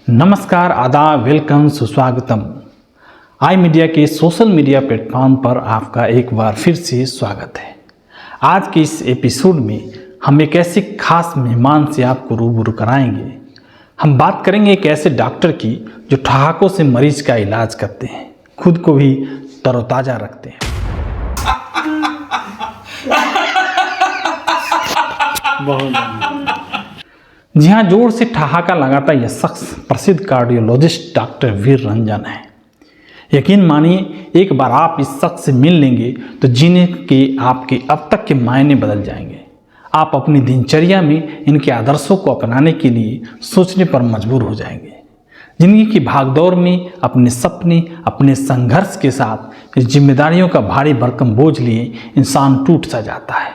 नमस्कार, आदाब, वेलकम, सुस्वागतम। आई मीडिया के सोशल मीडिया प्लेटफॉर्म पर आपका एक बार फिर से स्वागत है। आज के इस एपिसोड में हम एक ऐसे खास मेहमान से आपको रूबरू कराएंगे। हम बात करेंगे एक ऐसे डॉक्टर की जो ठहाकों से मरीज का इलाज करते हैं, खुद को भी तरोताज़ा रखते हैं। जी हाँ, जोर से ठहाका लगाता यह शख्स प्रसिद्ध कार्डियोलॉजिस्ट डॉक्टर वीर रंजन है। यकीन मानिए, एक बार आप इस शख्स से मिल लेंगे तो जीने के आपके अब तक के मायने बदल जाएंगे। आप अपनी दिनचर्या में इनके आदर्शों को अपनाने के लिए सोचने पर मजबूर हो जाएंगे। जिंदगी की भागदौड़ में अपने सपने, अपने संघर्ष के साथ इस जिम्मेदारियों का भारी भरकम बोझ लिए इंसान टूट सा जाता है,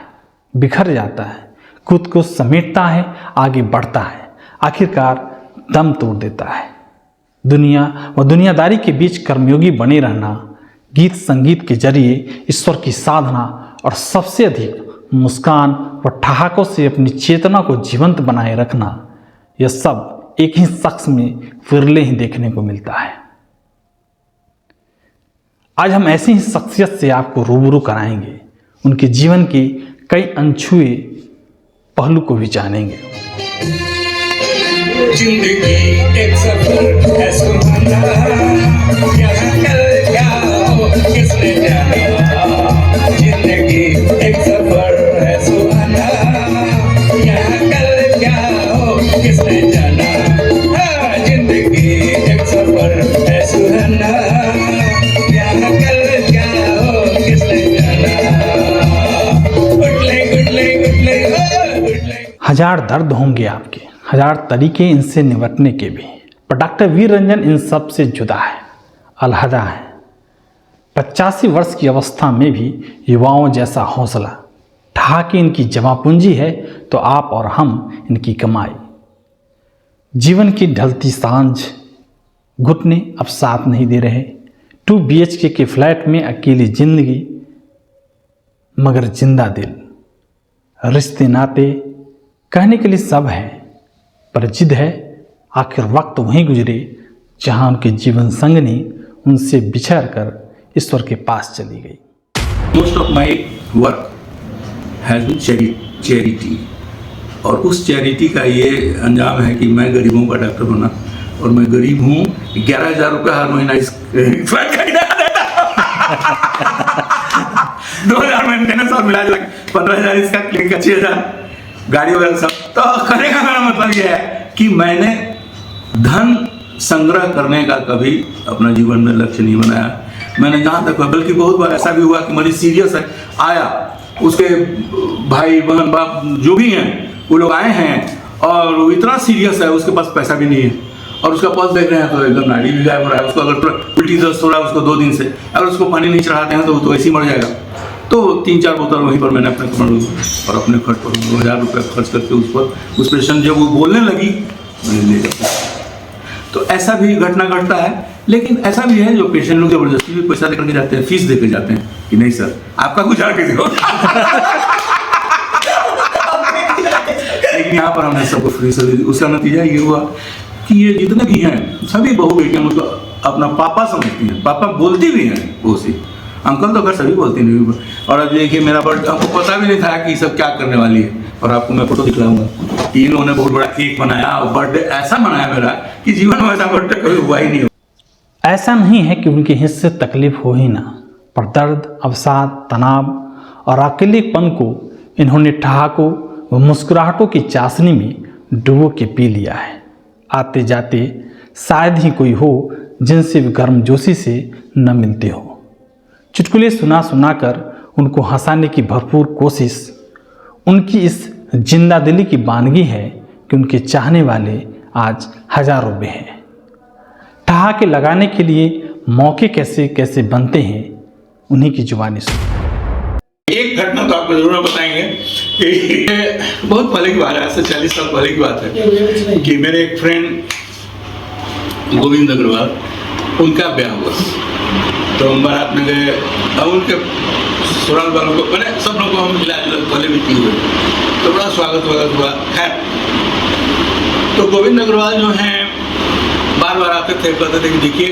बिखर जाता है, खुद को समेटता है, आगे बढ़ता है, आखिरकार दम तोड़ देता है। दुनिया व दुनियादारी के बीच कर्मयोगी बने रहना, गीत संगीत के जरिए ईश्वर की साधना और सबसे अधिक मुस्कान व ठहाकों से अपनी चेतना को जीवंत बनाए रखना, यह सब एक ही शख्स में विरले ही देखने को मिलता है। आज हम ऐसी ही शख्सियत से आपको रूबरू कराएंगे, उनके जीवन के कई अनछुए पहलू को भी जानेंगे। जिंदगी एक सफर है सुहाना, यहाँ कल क्या हो किसने जाना। जिंदगी एक सफर है सुहाना, यहाँ कल क्या हो किसने जाना। हाँ, जिंदगी एक सफर है सुहाना, यहाँ कल क्या हो किसने जाना। हजार दर्द होंगे आपके, हजार तरीके इनसे निपटने के भी, पर डॉक्टर वीर रंजन इन सब से जुदा है, अलहदा है। 85 वर्ष की अवस्था में भी युवाओं जैसा हौसला, ठहाके इनकी जमा पूंजी है तो आप और हम इनकी कमाई। जीवन की ढलती सांझ, घुटने अब साथ नहीं दे रहे। 2 BHK के फ्लैट में अकेली जिंदगी, मगर जिंदा दिल। रिश्ते नाते कहने के लिए सब है, पर जिद है आखिर वक्त वहीं गुजरे जहां उनके जीवन संगनी उनसे बिछड़ कर ईश्वर के पास चली गई। Most of my work has been charity, और उस चैरिटी का ये अंजाम है कि मैं गरीबों का डॉक्टर बना, और मैं गरीब हूँ। 11,000 रुपये हर महीना इस फ्लैट का किराया देता। 2,000 मेंटेनेंस और मिला 15,000 इसका, क्लिनिक का 6,000, गाड़ी वगैरह सब। तो कहने का मेरा मतलब यह है कि मैंने धन संग्रह करने का कभी अपना जीवन में लक्ष्य नहीं बनाया। मैंने जहाँ तक, बल्कि बहुत बार ऐसा भी हुआ कि मरीज सीरियस है, आया, उसके भाई बहन बाप जो भी हैं वो लोग आए हैं और वो इतना सीरियस है, उसके पास पैसा भी नहीं है, और उसका पल्स देख रहे हैं तो एकदम नाड़ी भी गायब हो रहा है। उसको अगर उल्टी दस्त हो रहा है उसको 2 दिन से, अगर उसको पानी नहीं चढ़ाते हैं तो वो तो ऐसे ही मर जाएगा। तो 3-4 बोतल वहीं पर मैंने अपने और अपने खर्च पर 2,000 रुपये खर्च करके उस पेशेंट जब वो बोलने लगी मैंने ले जाता। तो ऐसा भी घटना घटता है। लेकिन ऐसा भी है जो पेशेंट लोग जबरदस्ती भी पैसा लेकर के जाते हैं, फीस देकर जाते हैं कि नहीं सर आपका कुछ आके दो। लेकिन यहाँ पर हमने सबको फ्री से दे दी। उसका नतीजा ये हुआ कि ये जितने भी हैं सभी बहू बेटियां मुझको अपना पापा समझती हैं, पापा बोलती भी हैं वो सी, अंकल तो अगर सभी बोलती नहीं। और अब देखिए मेरा बर्थडे, आपको पता भी नहीं था कि सब क्या करने वाली है, और आपको मैं फोटो दिखलाऊंगा कि इन्होंने बहुत बड़ा केक बनाया और बर्थडे ऐसा मनाया मेरा कि जीवन में ऐसा बर्थडे कभी हुआ ही नहीं। ऐसा नहीं है कि उनके हिस्से तकलीफ हो ही ना, पर दर्द, अवसाद, तनाव और अकेलेपन को इन्होंने ठहाकों व मुस्कुराहटों की चाशनी में डुबो के पी लिया है। आते जाते शायद ही कोई हो जिनसे वे गर्मजोशी से न मिलते हो। चुटकुले सुना सुना कर उनको हंसाने की भरपूर कोशिश उनकी इस जिंदा दिली की बानगी है कि उनके चाहने वाले आज हजारों में हैं। ठहाके लगाने के लिए मौके कैसे कैसे बनते हैं, उन्हीं की जुबानी सुनो। एक घटना तो आपको जरूर बताएंगे कि बहुत पहले की बात है, ऐसे 40 साल पहले की बात है कि मेरे एक फ्रेंड गोविंद अग्रवाल, उनका ब्याह हुआ। तो हम बारात में गए, अब उनके सुराल वालों को मैंने सब लोगों को हम मिला पहले भी किए हुए, तो बड़ा स्वागत हुआ। खैर, तो गोविंद अग्रवाल जो हैं बार बार आते थे, कहते थे कि देखिए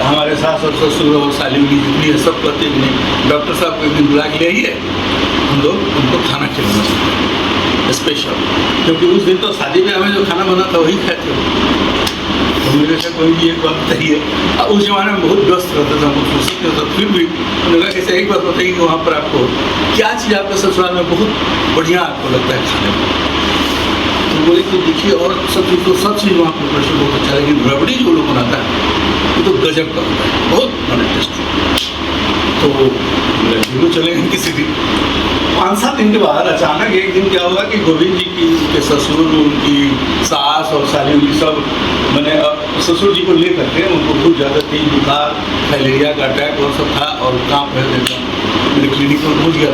हमारे सास और ससुर और साली की जितनी है सब कहते हैं कि नहीं, डॉक्टर साहब को एक दिन बुला के ले आइए, हम लोग उनको खाना खिलाना स्पेशल, क्योंकि उस दिन तो शादी में हमें जो खाना बना था वही खाते थे। तो मेरे से कोई भी एक बात बताइए, उस जमाने में बहुत व्यस्त रहते थे, हमको फुर्सत नहीं होता, फिर भी उन्होंने कहा कि एक बात बताइए कि वहाँ पर आपको क्या चीज़ आपके ससुराल में बहुत बढ़िया आपको लगता है खाने में? तो बोले कि देखिए और सब चीज़ वहाँ पर प्रेशर बहुत अच्छा है, लेकिन रबड़ी जो लोग बनाता है वो तो गजब का होता है, बहुत बड़ा टेस्ट। तो जरूर चलेंगे किसी दिन। 5-7 दिन के बाद अचानक एक दिन क्या हुआ कि गोविंद जी की उनके ससुर, उनकी सास और साली उनकी सब मैंने ससुर जी को ले करके उनको बहुत ज़्यादा तेज बुखार, फाइलेरिया का अटैक और सब था, और काम कर देता मेरे क्लिनिक में पहुँच गया।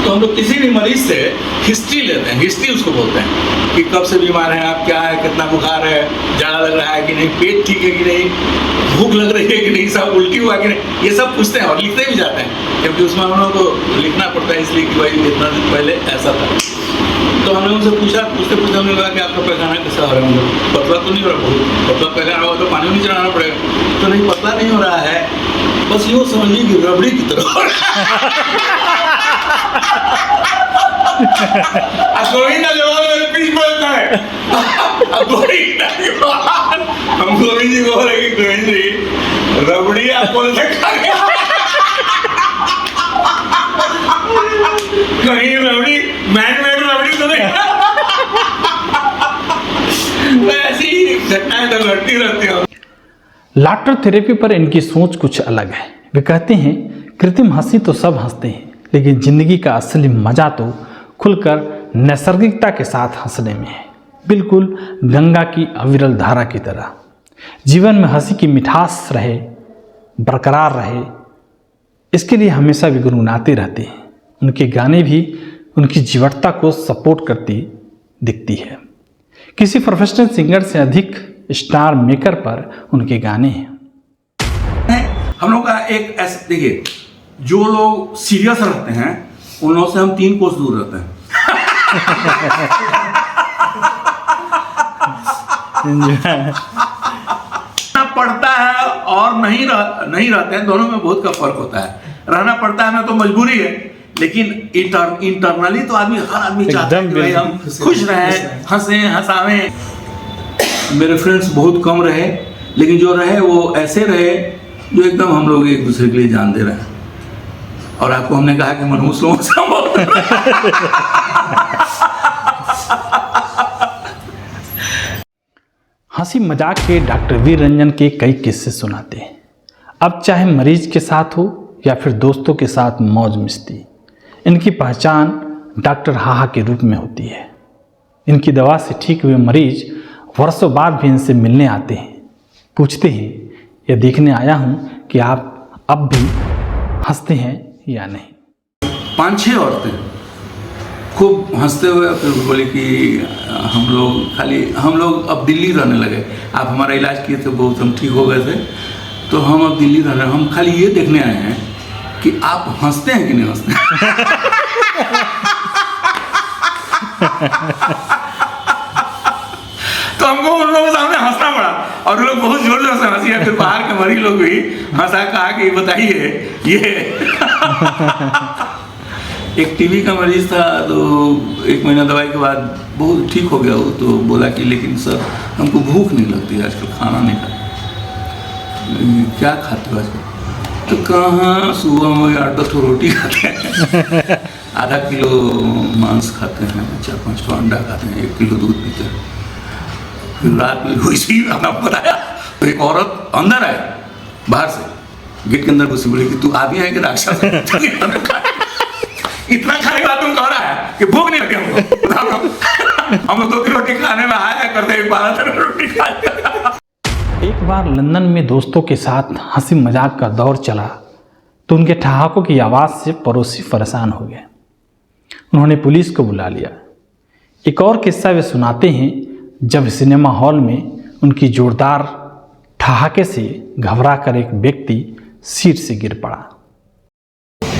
तो हम लोग किसी भी मरीज से हिस्ट्री लेते हैं, हिस्ट्री उसको बोलते हैं कि कब से बीमार हैं आप, क्या है, कितना बुखार है, जाड़ा लग रहा है कि नहीं, पेट ठीक है कि नहीं, भूख लग रही है कि नहीं, सब उल्टी हुआ कि नहीं, ये सब पूछते हैं और लिखते भी जाते हैं, क्योंकि उसमें हम लोगों को लिखना पड़ता है इसलिए कि भाई इतना दिन पहले ऐसा था। तो हमने उनसे पूछा, पूछते पूछते हमने कहा कि आपका पैखाना कैसा हो रहा है, पतला तो नहीं हो रहा, बहुत पतला पैखाना होगा तो पानी नहीं चढ़ाना पड़ेगा। तो नहीं, पतला नहीं हो रहा है, बस यूँ समझिए कि रबड़ी की तरह हो रहा गोविंद का जवाब मेरे पीछे पड़ता है। हम गोविंद जी को बोल रहे कि गोविंद जी रबड़ी आप कौन से खा गए? कहीं रबड़ी मैन-मेड रबड़ी तो नहीं? ऐसी घटनाएं तो घटती रहती हैं। लाफ्टर थेरेपी पर इनकी सोच कुछ अलग है। वे कहते हैं कृत्रिम हंसी तो सब हंसते हैं, लेकिन जिंदगी का असली मजा तो खुलकर नैसर्गिकता के साथ हंसने में है, बिल्कुल गंगा की अविरल धारा की तरह। जीवन में हंसी की मिठास रहे, बरकरार रहे, इसके लिए हमेशा वे गुनगुनाते रहते हैं। उनके गाने भी उनकी जीवटता को सपोर्ट करती दिखती है। किसी प्रोफेशनल सिंगर से अधिक स्टार मेकर पर उनके गाने हैं। हम लोग का एक ऐसा देखिए, जो लोग सीरियस रहते हैं उन लोगों से हम 3 कोस दूर रहते हैं। पड़ता है और नहीं रहते हैं, दोनों में बहुत का फर्क होता है। रहना पड़ता है ना तो मजबूरी है, लेकिन इंटरनली तो हर आदमी चाहता है कि भाई हम खुश रहें, हंसें हंसावें। मेरे फ्रेंड्स बहुत कम रहे, लेकिन जो रहे वो ऐसे रहे जो एकदम हम लोग एक दूसरे के लिए जान दे रहे हैं। और आपको हमने कहा कि मनहूस लोगों से हंसी मजाक के डॉक्टर वीर रंजन के कई किस्से सुनाते हैं। अब चाहे मरीज के साथ हो या फिर दोस्तों के साथ मौज मस्ती, इनकी पहचान डॉक्टर हाहा के रूप में होती है। इनकी दवा से ठीक हुए मरीज वर्षों बाद भी इनसे मिलने आते हैं, पूछते हैं, यह देखने आया हूँ कि आप अब भी हंसते हैं या नहीं। 5-6 औरतें खूब हंसते हुए फिर बोले कि हम लोग अब दिल्ली रहने लगे, आप हमारा इलाज किए थे, बहुत हम ठीक हो गए थे, तो हम अब दिल्ली रहने, हम खाली ये देखने आए हैं कि आप हंसते हैं कि नहीं हंसते। तो हमको उन लोगों के सामने हंसना पड़ा और लोग बहुत जोर जोर से हंसी। फिर बाहर के मरीज लोग भी हंसा, कहा कि बताइए ये एक टीबी का मरीज था, तो 1 महीना दवाई के बाद बहुत ठीक हो गया वो, तो बोला कि लेकिन सर हमको भूख नहीं लगती आजकल, खाना नहीं खाता। क्या खाते हो आजकल? तो कहाँ, सुबह में 8-10 रोटी खाते हैं, आधा किलो मांस खाते हैं, 4-5 अंडा खाते हैं, 1 किलो दूध पीते हैं। फिर रात में वैसे ही आपने बताया तो एक औरत अंदर आए बाहर से, गेट के अंदर घुसी, बोली कि तू आदमी है कि राक्षस? इतना खाने के बाद तुम कह रहा है कि भूख नहीं लगी हमको। हम लोग 2-3 रोटी खाने में आया करते, 12 रोटी खाते। एक बार लंदन में दोस्तों के साथ हंसी मजाक का दौर चला तो उनके ठहाकों की आवाज़ से पड़ोसी परेशान हो गए। उन्होंने पुलिस को बुला लिया। एक और किस्सा वे सुनाते हैं, जब सिनेमा हॉल में उनकी जोरदार ठहाके से घबरा कर एक व्यक्ति सीट से गिर पड़ा।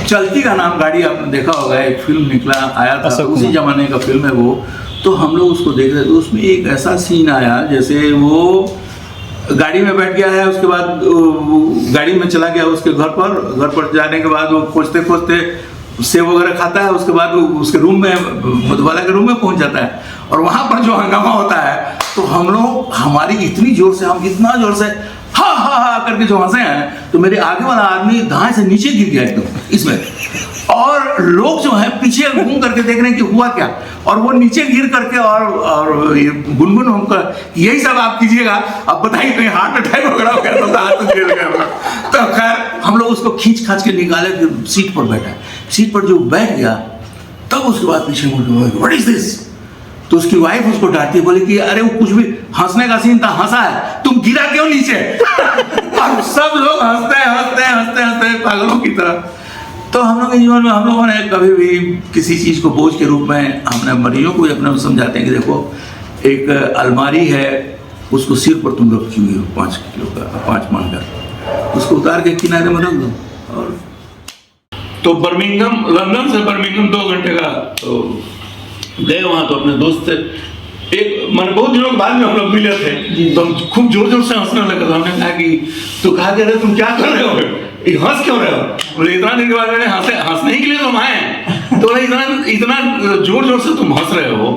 चलती का नाम गाड़ी आपने देखा होगा, एक फिल्म निकला आया था, अशोक उसी कुमार। जमाने का फिल्म है वो। तो हम लोग उसको देख रहे थे, उसमें एक ऐसा सीन आया जैसे वो गाड़ी में बैठ गया है, उसके बाद वो गाड़ी में चला गया उसके घर पर जाने के बाद वो खोजते खोजते सेब वगैरह खाता है, उसके बाद वो उसके रूम में, मधुबाला के रूम में पहुंच जाता है, और वहां पर जो हंगामा होता है तो हम लोग, हमारी इतनी जोर से, हम इतना जोर से हा हा हा करके जो हंसे हैं, तो मेरे आगे वाला आदमी दाएं से नीचे गिर गया एकदम इसमें, और लोग जो है पीछे घूम करके देख रहे हैं कि हुआ क्या, और वो नीचे गिर करके और ये गुनगुन हमको यही सब आप कीजिएगा, अब बताइए कहीं हार्ट अटैक वगैरह हो गया तो हाथ गिर गया। तो खैर हम लोग उसको खींच खाच के निकाले, फिर सीट पर बैठा, सीट पर जो बैठ गया तब उसके बाद पीछे मुड़ के व्हाट इज दिस, तो उसकी वाइफ उसको डांटती है, बोली कि अरे वो कुछ भी, हंसने का सीन था, हंसा है, तुम गिरा क्यों नीचे। और सब लोग हंसते हंसते हंसते हंसते पागलों की तरह। तो हम लोग के जीवन में हम लोगों ने कभी भी किसी चीज़ को बोझ के रूप में, हमने मरीजों को अपने समझाते हैं कि देखो एक अलमारी है, उसको सिर पर तुम रखी हुई हो 5 किलो का, 5 मन का, उसको उतार के किनारे में रख दो। और तो बर्मिंघम, लंदन से बर्मिंघम 2 घंटे का, तो गए वहाँ, तो अपने दोस्त से एक, मैंने बहुत दिनों के बाद में हम लोग मिले थे, तो हम खूब जोर जोर से हंसने लगे। तो हमने कहा कि, तो कहा कि अरे तुम क्या कर रहे हो, ये हंस क्यों रहे हो। बोले इतना दिन के बाद मैंने हंसने ही के लिए तो हम आए। तो इतना जोर जोर से तुम हंस रहे हो,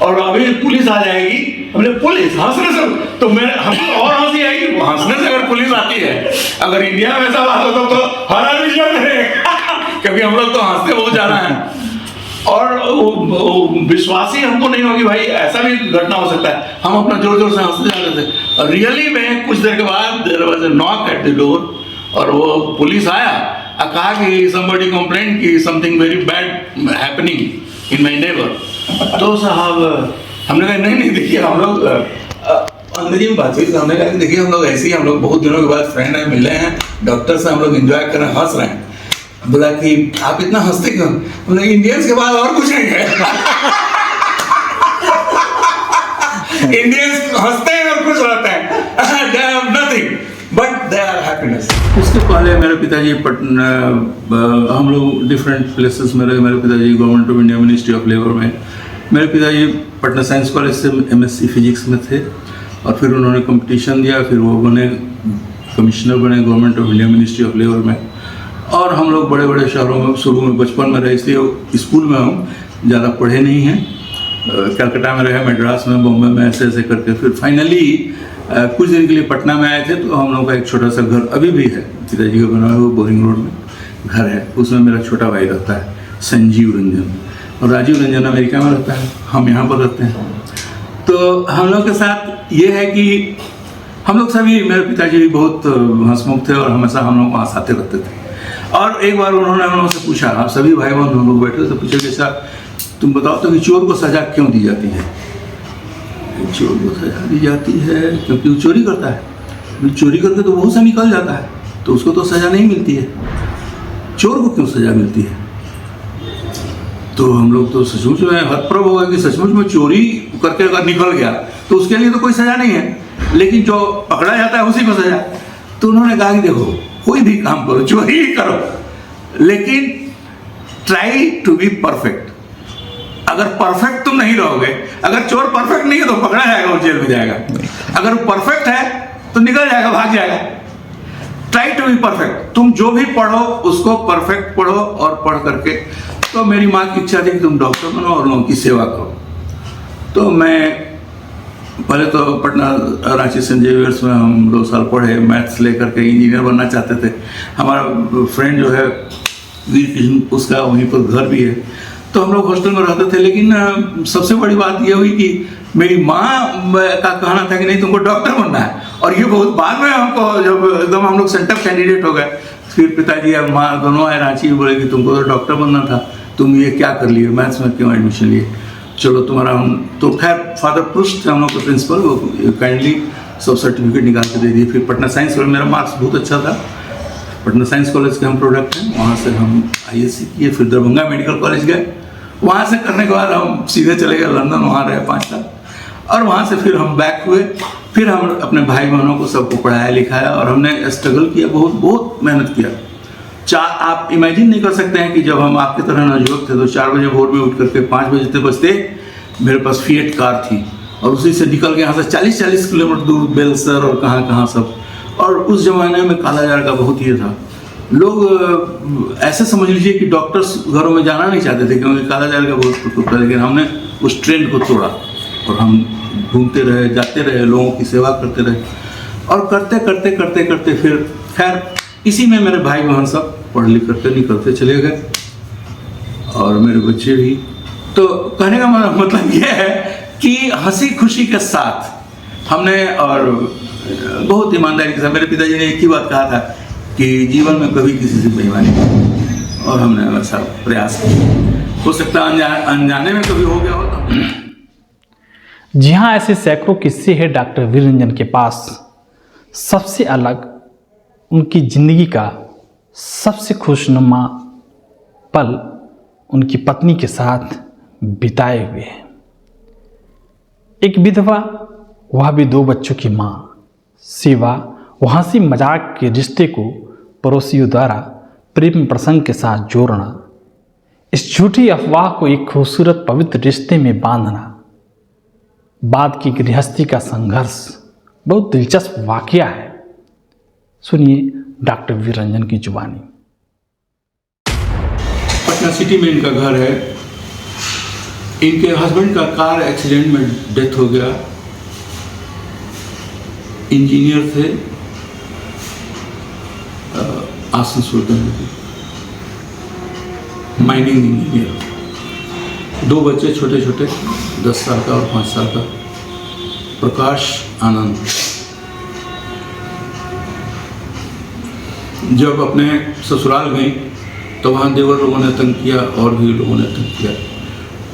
और अभी पुलिस आ जाएगी। हमने पुलिस हंसने से, तो हमको और हंसी आएगी हंसने से। अगर पुलिस आती है, अगर इंडिया में ऐसा बात होता तो हर आदमी लड़ रहे, क्योंकि हम लोग तो हंसते बहुत ज्यादा हैं, और वो विश्वास ही हमको नहीं होगी भाई ऐसा भी घटना हो सकता है। हम अपना जोर जोर से हंसते जा रहे थे, और रियली में कुछ देर के बाद there was a knock at the door, और वो पुलिस आया और कहा कि somebody complained कि something very bad happening in my neighbor। तो साहब हमने कहा नहीं देखिए, हम लोग अंदर ही बातचीत, हमने कहा देखिए हम लोग ऐसे ही, हम लोग बहुत दिनों के बाद फ्रेंड हैं, मिले हैं, डॉक्टर से हम लोग एंजॉय कर रहे हैं, हंस रहे हैं। बोला कि आप इतना हंसते क्यों। हमने इंडियंस के बाद और कुछ नहीं है। इंडियंस हंसते हैं और खुश रहते हैं, they have nothing but they are happiness। इसके पहले मेरे पिताजी पटना, हम लोग डिफरेंट प्लेसेस में रहे। मेरे पिताजी government of India ministry of labour में, मेरे पिताजी पटना साइंस कॉलेज से MSc फिजिक्स में थे, और फिर उन्होंने कंपटीशन दिया, फिर वो बने कमिश्नर बने government of India ministry of labour में। और हम लोग बड़े बड़े शहरों में शुरू में बचपन में रहे, इसलिए स्कूल में हम ज़्यादा पढ़े नहीं हैं। कलकत्ता में रहे, मद्रास में, बॉम्बे में, ऐसे ऐसे करके फिर फाइनली कुछ दिन के लिए पटना में आए थे। तो हम लोग का एक छोटा सा घर अभी भी है, पिताजी का बना हुआ बोरिंग रोड में घर है, उसमें मेरा छोटा भाई रहता है संजीव रंजन, और राजीव रंजन अमेरिका में रहता है, हम यहाँ पर रहते हैं। तो हम लोग के साथ ये है कि हम लोग सभी, मेरे पिताजी भी बहुत हंसमुख थे, और हमेशा हम लोग वहाँ आते रहते थे। और एक बार उन्होंने हम लोग से पूछा, आप सभी भाई बहन हम लोग बैठे तो पूछे कि सर तुम बताओ तो कि चोर को सजा क्यों दी जाती है। चोर को सजा दी जाती है क्योंकि वो चोरी करता है, चोरी करके तो बहुत सा निकल जाता है, तो उसको तो सजा नहीं मिलती है, चोर को क्यों सजा मिलती है। तो हम लोग तो सचमुच में हतप्रभ होगा कि सचमुच में चोरी करके अगर निकल गया तो उसके लिए तो कोई सजा नहीं है, लेकिन जो पकड़ा जाता है उसी को सजा। तो उन्होंने कहा कि देखो कोई भी काम करो, चोरी ही करो, लेकिन ट्राई टू बी परफेक्ट। अगर परफेक्ट तुम नहीं रहोगे, अगर चोर परफेक्ट नहीं है तो पकड़ा जाएगा और जेल में जाएगा, अगर परफेक्ट है तो निकल जाएगा, भाग जाएगा। ट्राई टू बी परफेक्ट, तुम जो भी पढ़ो उसको परफेक्ट पढ़ो, और पढ़ करके, तो मेरी माँ की इच्छा थी कि तुम डॉक्टर बनो और लोगों की सेवा करो। तो मैं पहले तो पटना रांची सेंट जेवियर्स में हम 2 साल पढ़े, मैथ्स लेकर के इंजीनियर बनना चाहते थे। हमारा फ्रेंड जो है वीर कृष्ण, उसका वहीं पर घर भी है, तो हम लोग हॉस्टल में रहते थे। लेकिन सबसे बड़ी बात यह हुई कि मेरी माँ का कहना था कि नहीं तुमको डॉक्टर बनना है, और ये बहुत बाद में हमको, जब एकदम हम लोग सेंटर कैंडिडेट हो गए, फिर पिताजी और माँ दोनों आए रांची में, बोले कि तुमको तो डॉक्टर बनना था, तुम ये क्या कर लिए, मैथ्स में क्यों एडमिशन लिए, चलो तुम्हारा हम। तो खैर फादर पृष्ठ थे हम लोग के प्रिंसिपल, वो काइंडली सब सर्टिफिकेट निकाल के दे दिए। फिर पटना साइंस कॉलेज, मेरा मार्क्स बहुत अच्छा था, पटना साइंस कॉलेज के हम प्रोडक्ट हैं, वहाँ से हम ISC किए। फिर दरभंगा मेडिकल कॉलेज गए, वहाँ से करने के बाद हम सीधे चले गए लंदन, वहाँ रहे 5 साल, और वहाँ से फिर हम बैक हुए। फिर हम अपने भाई बहनों को सबको पढ़ाया लिखाया, और हमने स्ट्रगल किया, बहुत बहुत मेहनत किया। आप इमेजिन नहीं कर सकते हैं कि जब हम आपकी तरह नवयुवक थे तो 4 बजे भोर में उठ करके 5 बजे बजते मेरे पास फिएट कार थी और उसी से निकल के यहाँ से 40-40 किलोमीटर दूर बेलसर और कहाँ सब। और उस जमाने में कालाजार का बहुत ये था, लोग ऐसे समझ लीजिए कि डॉक्टर्स घरों में जाना नहीं चाहते थे क्योंकि कालाजार का बहुत प्रकोप था। लेकिन हमने उस ट्रेंड को तोड़ा और हम घूमते रहे, जाते रहे, लोगों की सेवा करते रहे और करते फिर खैर इसी में मेरे भाई बहन सब पढ़ लिख करके निकलते चले गए और मेरे बच्चे भी। तो कहने का मतलब यह है कि हंसी खुशी के साथ हमने और बहुत ईमानदारी के साथ, मेरे पिताजी ने एक ही बात कहा था कि जीवन में कभी किसी से बेईमानी नहीं, और हमने वैसा प्रयास किया। हो सकता है अनजाने में कभी हो गया हो तो। जी हाँ, ऐसे सैकड़ों किस्से हैं डॉक्टर वीर रंजन के पास। सबसे अलग उनकी जिंदगी का सबसे खुशनुमा पल उनकी पत्नी के साथ बिताए हुए हैं। एक विधवा, वह भी 2 बच्चों की माँ, सिवा वो हंसी मजाक के रिश्ते को पड़ोसियों द्वारा प्रेम प्रसंग के साथ जोड़ना, इस झूठी अफवाह को एक खूबसूरत पवित्र रिश्ते में बांधना, बाद की गृहस्थी का संघर्ष बहुत दिलचस्प वाकया है। सुनिए डॉक्टर वीर रंजन की जुबानी। पटना सिटी में इनका घर है। इनके हस्बैंड का कार एक्सीडेंट में डेथ हो गया। इंजीनियर थे आसनसोल में, माइनिंग इंजीनियर। 2 बच्चे छोटे छोटे, 10 साल का और 5 साल का, प्रकाश आनंद। जब अपने ससुराल गई तो वहाँ देवर लोगों ने तंग किया और भी लोगों ने तंग किया।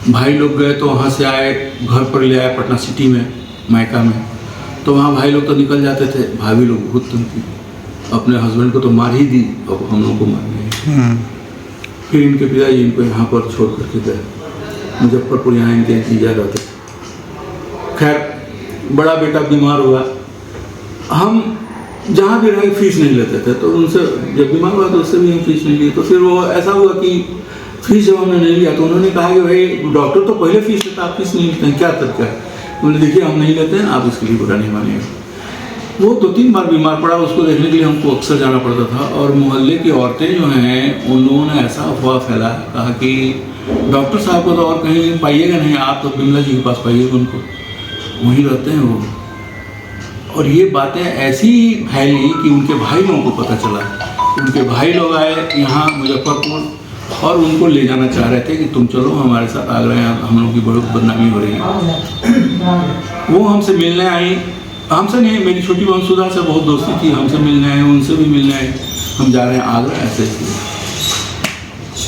भाई लोग गए तो वहाँ से आए, घर पर ले आए पटना सिटी में, मायका में। तो वहाँ भाई लोग तो निकल जाते थे, भाभी लोग बहुत तंग की, अपने हस्बैंड को तो मार ही दी और हम लोग को मार दिया। फिर इनके पिताजी इनको यहाँ पर छोड़ करके गए, मुजफ्फरपुर, यहाँ इनके जीजा रहते थे। खैर बड़ा बेटा बीमार हुआ। हम जहाँ भी रहे फीस नहीं लेते थे, तो उनसे जब बीमार हुआ तो उससे भी हम फीस नहीं लिए। तो फिर वो ऐसा हुआ कि फीस जब हमने नहीं लिया तो उन्होंने कहा कि भाई डॉक्टर तो पहले फीस लेता, आप फीस नहीं लेते हैं, क्या तरीका है? उन्होंने देखिए हम नहीं लेते हैं, आप इसके लिए बुरा नहीं मानिएगा। वो 2-3 बार बीमार पड़ा, उसको देखने के लिए हमको अक्सर जाना पड़ता था। और मोहल्ले की औरतें जो हैं उन लोगों ने ऐसा अफवाह फैला, कहा कि डॉक्टर साहब को तो और कहीं पाइएगा नहीं, आप तो बिमला जी के पास पाइएगा, उनको वहीं रहते हैं वो। और ये बातें ऐसी फैली कि उनके भाई लोगों को पता चला। उनके भाई लोग आए यहाँ मुजफ्फरपुर और उनको ले जाना चाह रहे थे कि तुम चलो हमारे साथ आगरा, यहाँ हम लोग की बहुत बदनामी हो रही है। वो हमसे मिलने आई, हमसे नहीं, मेरी छोटी बहन सुधा से बहुत दोस्ती थी, हमसे मिलने आए, उनसे भी मिलने आए। हम जा रहे हैं आगरा, ऐसे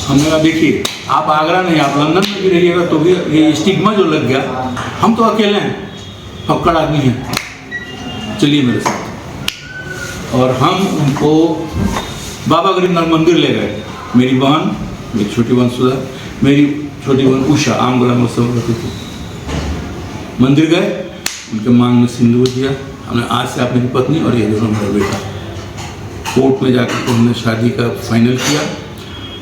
हमने कहा देखिए आप आगरा नहीं, आप लंदन में भी रहिएगा तो भी ये स्टिग्मा जो लग गया, हम तो अकेले हैं, फक्कड़ आदमी हैं, चलिए मेरे साथ। और हम उनको बाबा गरीबनाथ मंदिर ले गए। मेरी बहन, मेरी छोटी बहन सुधा, मेरी छोटी बहन उषा, आम गुलाम सब रहती थी। मंदिर गए, उनके मांग में सिंदूर दिया। हमने आज से आप मेरी पत्नी और ये दोनों मेरा बेटा। कोर्ट में जाकर के हमने शादी का फाइनल किया।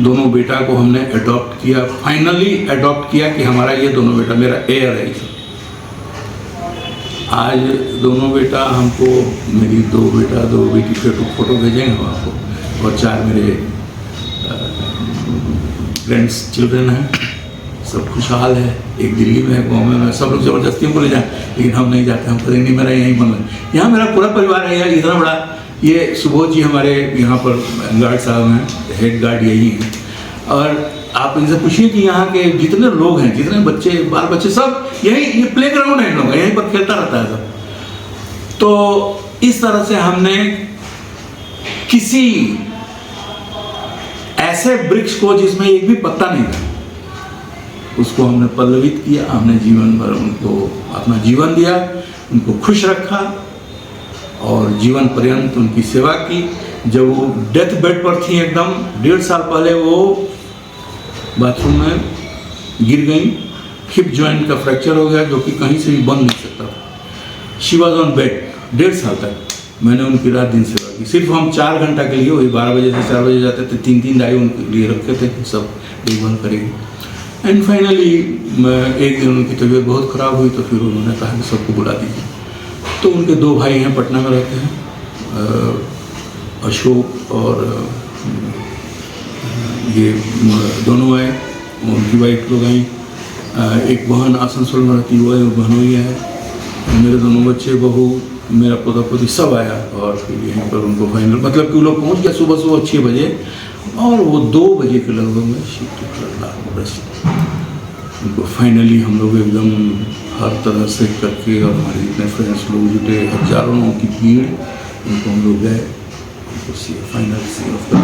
दोनों बेटा को हमने अडॉप्ट किया, फाइनली अडॉप्ट किया कि हमारा ये दोनों बेटा मेरा एयर है। आज दोनों बेटा हमको, मेरी 2 बेटा 2 बेटी फोटो भेजेंगे हम आपको, और 4 मेरे फ्रेंड्स चिल्ड्रन हैं, सब खुशहाल है। एक दिल्ली में है, गाँव में, सब लोग ज़बरदस्ती हमको ले जाए, लेकिन हम नहीं जाते, हम करेंगे नहीं, मेरा यहीं मन है। यहाँ मेरा पूरा परिवार है यार, इतना बड़ा। ये सुबोध जी हमारे यहाँ पर गार्ड साहब हैं, हेड गार्ड यही हैं। और आप इनसे पूछिए कि यहाँ के जितने लोग हैं, जितने बच्चे, बाल बच्चे, सब यही, ये प्ले ग्राउंड है, इन लोग यहीं पर खेलता रहता है सब। तो इस तरह से हमने किसी ऐसे वृक्ष को जिसमें एक भी पत्ता नहीं था, उसको हमने पल्लवित किया। हमने जीवन भर उनको अपना जीवन दिया, उनको खुश रखा और जीवन पर्यंत उनकी सेवा की। जब वो डेथ बेड पर थी एकदम, 1.5 साल पहले वो बाथरूम में गिर गई, हिप जॉइंट का फ्रैक्चर हो गया, जो कि कहीं से भी बन नहीं सकता था। शी वॉज ऑन बेड 1.5 साल तक। मैंने उनकी रात दिन सेवा की। सिर्फ हम 4 घंटा के लिए, वही 12 बजे से 4 बजे जाते थे, 3 दाई उनके लिए रखे थे, सब देखभाल करेंगे। एंड फाइनली एक दिन उनकी तबीयत बहुत ख़राब हुई, तो फिर उन्होंने कहा कि सबको बुला दीजिए। तो उनके 2 भाई हैं, पटना में रहते हैं, अशोक और ये दोनों आए, उनकी वाइफ लोग आई, एक बहन आसनसोल में रहती वो है, बहनोई है, मेरे दोनों बच्चे, बहू, मेरा पोता पोती सब आया। और फिर यहीं पर उनको फाइनल, मतलब कि वो लोग पहुँच गया सुबह 6 बजे, और वो 2 बजे के लगभग में शिफ्ट उनको फाइनली हम लोग एकदम हर तरह से करके, और हमारे जितने फ्रेंड्स लोग जुटे, हजारों लोगों की भीड़, उनको हम लोग गए, उनको फाइनल ऑफ कर।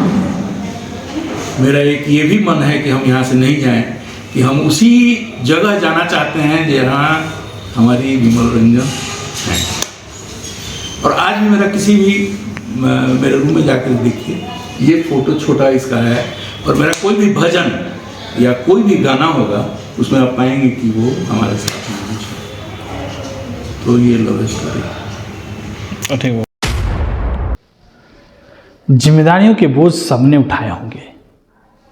मेरा एक ये भी मन है कि हम यहाँ से नहीं जाएं, कि हम उसी जगह जाना चाहते हैं जहाँ हमारी विमल रंजन है। और आज भी मेरा किसी भी मेरे रूम में जाकर देखिए, ये फोटो छोटा इसका है, और मेरा कोई भी भजन या कोई भी गाना होगा उसमें आप पाएंगे कि वो हमारे साथ में है। तो ये लव स्टोरी। ठीक। जिम्मेदारियों के बोझ सबने उठाए होंगे,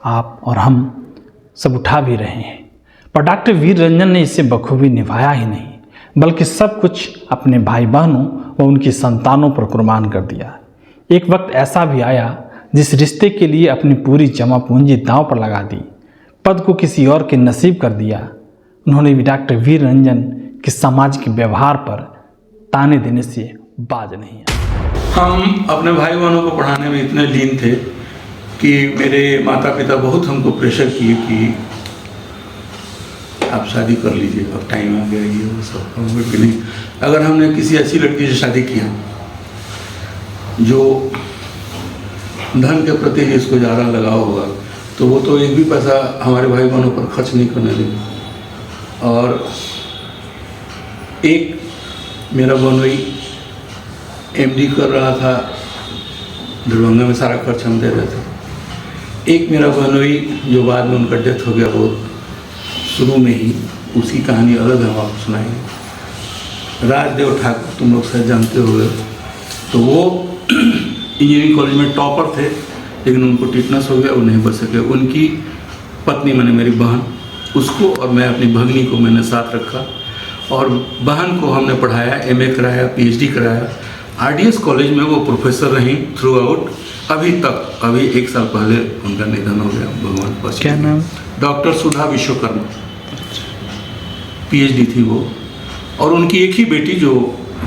आप और हम सब उठा भी रहे हैं, पर डॉक्टर वीर रंजन ने इसे बखूबी निभाया ही नहीं, बल्कि सब कुछ अपने भाई बहनों व उनकी संतानों पर कुर्बान कर दिया। एक वक्त ऐसा भी आया जिस रिश्ते के लिए अपनी पूरी जमा पूंजी दांव पर लगा दी, पद को किसी और के नसीब कर दिया। उन्होंने भी डॉक्टर वीर रंजन के सामाजिक व्यवहार पर ताने देने से बाज नहीं आए। हम अपने भाई बहनों को पढ़ाने में इतने लीन थे कि मेरे माता पिता बहुत हमको प्रेशर किए कि आप शादी कर लीजिए, अब टाइम आ गया, ये वो सब। हम कि नहीं, अगर हमने किसी ऐसी लड़की से शादी किया जो धन के प्रति जिसको ज़्यादा लगाव होगा, तो वो तो एक भी पैसा हमारे भाई बहनों पर खर्च नहीं करने देंगे। और एक मेरा बहनोई एमडी कर रहा था दरभंगा में, सारा खर्च हम दे रहे थे। एक मेरा बहनोई जो बाद में उनका डेथ हो गया, वो शुरू में ही, उसकी कहानी अलग है, हम आपको सुनाएंगे। राजदेव ठाकुर, तुम लोग शायद जानते होंगे, तो वो इंजीनियरिंग कॉलेज में टॉपर थे, लेकिन उनको टिटनेस हो गया, वो नहीं बच सके। उनकी पत्नी मैंने मेरी बहन, उसको और मैं अपनी भगनी को मैंने साथ रखा, और बहन को हमने पढ़ाया, एमए कराया, पीएचडी कराया। आरडीएस कॉलेज में वो प्रोफेसर रहीं थ्रू आउट अभी तक। अभी 1 साल पहले उनका निधन हो गया, भगवान पास। क्या नाम? डॉक्टर सुधा विश्वकर्मा, पीएचडी थी वो। और उनकी एक ही बेटी, जो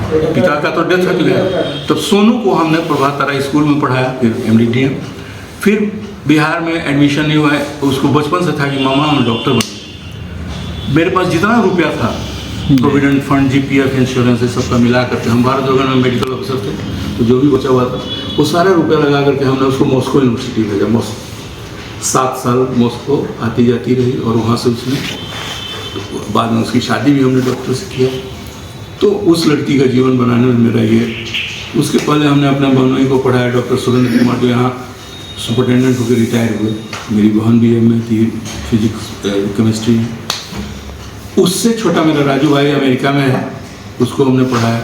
पिता का तो डेथ हो गया, तब सोनू को हमने प्रभात तारा स्कूल में पढ़ाया, फिर एमडीडीएम। फिर बिहार में एडमिशन नहीं हुआ है, उसको बचपन से था कि मामा हम डॉक्टर बने। मेरे पास जितना रुपया था, प्रोविडेंट फंड, जीपीएफ, इंश्योरेंस, सबका मिला करके, हम भारत जोगन में मेडिकल ऑफिसर थे, तो जो भी बचा हुआ था वो सारा रुपया लगा करके हमने उसको मॉस्को यूनिवर्सिटी भेजा। मॉस्को 7 साल मॉस्को आती जाती रही, और वहाँ से उसने बाद में उसकी शादी भी हमने डॉक्टर से किया। तो उस लड़की का जीवन बनाने में मेरा ये, उसके पहले हमने अपने बहनोई को पढ़ाया, डॉक्टर सुरेंद्र कुमार, जो यहाँ सुपरिटेंडेंट होकर रिटायर हुए। मेरी बहन भी एमए थी, फिजिक्स केमिस्ट्री। उससे छोटा मेरा राजू भाई अमेरिका में है, उसको हमने पढ़ाया।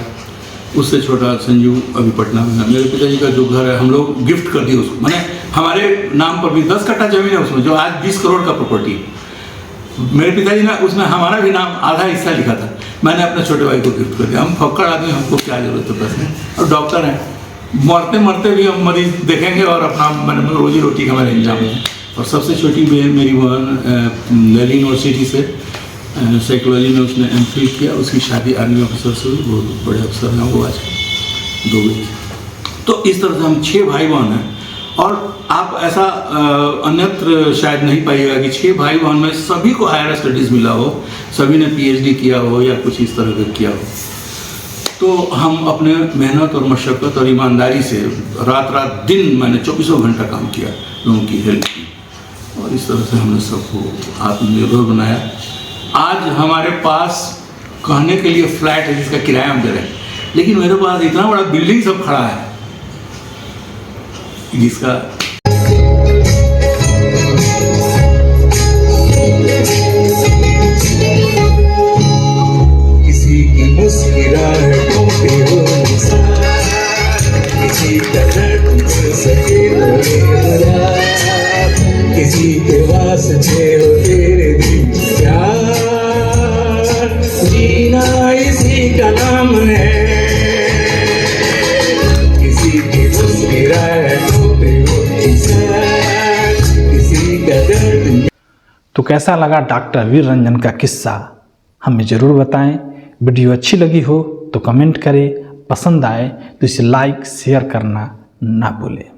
उससे छोटा संजू अभी पटना में है। मेरे पिताजी का जो घर है, हम लोग गिफ्ट कर दिए उसको, मैंने हमारे नाम पर भी 10 कट्ठा जमीन है उसमें, जो आज 20 करोड़ का प्रॉपर्टी। मेरे पिताजी ने उसमें हमारा भी नाम आधा हिस्सा लिखा था, मैंने अपने छोटे भाई को गिफ्ट कर दिया। हम फक्कड़ आदमी, हमको क्या जरूरत है पैसे, और डॉक्टर हैं, मरते मरते भी हम मरीज देखेंगे, और अपना मैंने रोजी रोटी का हमारा इंतजाम है। और सबसे छोटी बहन मेरी बहन दिल्ली यूनिवर्सिटी से साइकोलॉजी में उसने एमफिल किया, उसकी शादी आर्मी ऑफिसर से हुई, बहुत बड़े अफसर हैं वो आज, 2 बेटी। तो इस तरह से हम 6 भाई बहन हैं। और आप ऐसा अन्यत्र शायद नहीं पाइएगा कि 6 भाई बहन में सभी को हायर स्टडीज़ मिला हो, सभी ने पीएचडी किया हो या कुछ इस तरह का किया हो। तो हम अपने मेहनत और मशक्क़त और ईमानदारी से रात दिन मैंने 24 घंटा काम किया, लोगों की हेल्प की, और इस तरह से हमने सबको आत्मनिर्भर बनाया। आज हमारे पास कहने के लिए फ्लैट है जिसका किराया हम दे रहे हैं, लेकिन मेरे पास इतना बड़ा बिल्डिंग सब खड़ा है जिसका किसी की मुस्कुराहटों पे हो निसार, का नाम है। किसी की मुस्कुराहटों पे वो किसी का दर्द। तो कैसा लगा डॉक्टर वीर रंजन का किस्सा, हमें ज़रूर बताएं। वीडियो अच्छी लगी हो तो कमेंट करें, पसंद आए तो इसे लाइक शेयर करना ना भूलें।